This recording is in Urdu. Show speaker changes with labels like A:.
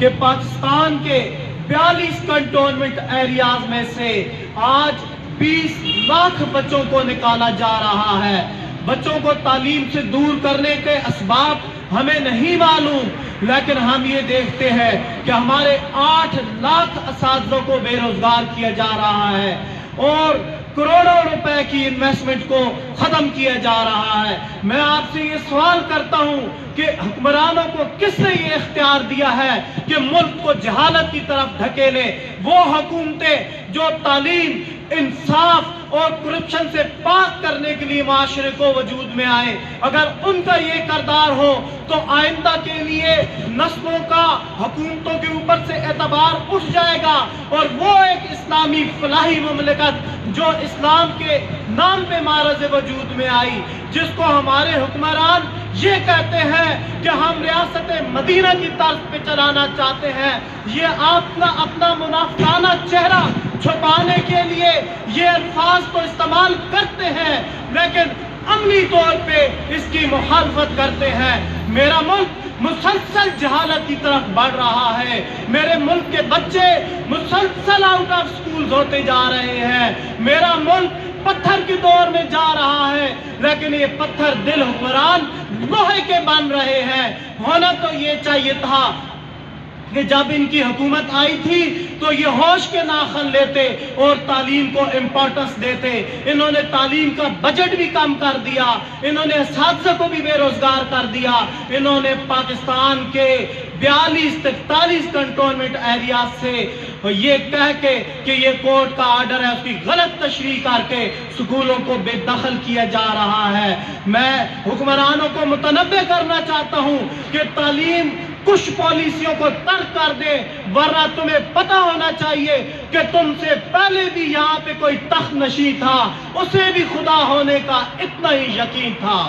A: کہ پاکستان کے 42 کنٹونمنٹ ایریاز میں سے آج 20 لاکھ بچوں کو نکالا جا رہا ہے۔ بچوں کو تعلیم سے دور کرنے کے اسباب ہمیں نہیں معلوم، لیکن ہم یہ دیکھتے ہیں کہ ہمارے 8 لاکھ اساتذہ کو بے روزگار کیا جا رہا ہے اور کروڑوں روپے کی انویسٹمنٹ کو ختم کیا جا رہا ہے۔ میں آپ سے یہ سوال کرتا ہوں کہ حکمرانوں کو کس نے یہ اختیار دیا ہے کہ ملک کو جہالت کی طرف دھکیلے؟ وہ حکومتیں جو تعلیم، انصاف اور کرپشن سے پاک کرنے کے لیے معاشرے کو وجود میں آئے، اگر ان کا یہ کردار ہو تو آئندہ کے لیے نسلوں کا حکومتوں کے اوپر سے اعتبار اٹھ جائے گا، اور وہ ایک اسلامی فلاحی مملکت جو اسلام کے نام پہ معرض وجود میں آئی، جس کو ہمارے حکمران یہ کہتے ہیں کہ ہم ریاست مدینہ کی طرز پہ چلانا چاہتے ہیں، یہ اپنا منافقانہ چہرہ چھپانے کے لیے یہ الفاظ تو استعمال کرتے ہیں، لیکن عملی طور پہ اس کی مخالفت کرتے ہیں۔ میرا ملک مسلسل جہالت کی طرف بڑھ رہا ہے، میرے ملک کے بچے مسلسل آؤٹ آف سکولز ہوتے جا رہے ہیں، میرا ملک پتھر کی دور میں جا رہا ہے، لیکن یہ پتھر دل حکمران لوہے کے بن رہے ہیں۔ ہونا تو یہ چاہیے تھا کہ جب ان کی حکومت آئی تھی تو یہ ہوش کے ناخن لیتے اور تعلیم کو امپورٹنس دیتے۔ انہوں نے تعلیم کا بجٹ بھی کم کر دیا، انہوں نے اساتذہ کو بھی بے روزگار کر دیا، انہوں نے پاکستان کے 42-43 کنٹونمنٹ ایریاز سے یہ کہہ کے کہ یہ کورٹ کا آرڈر ہے، اس کی غلط تشریح کر کے سکولوں کو بے دخل کیا جا رہا ہے۔ میں حکمرانوں کو متنبہ کرنا چاہتا ہوں کہ تعلیم کچھ پالیسیوں کو ترک کر دے، ورنہ تمہیں پتہ ہونا چاہیے کہ تم سے پہلے بھی یہاں پہ کوئی تخت نشین تھا، اسے بھی خدا ہونے کا اتنا ہی یقین تھا۔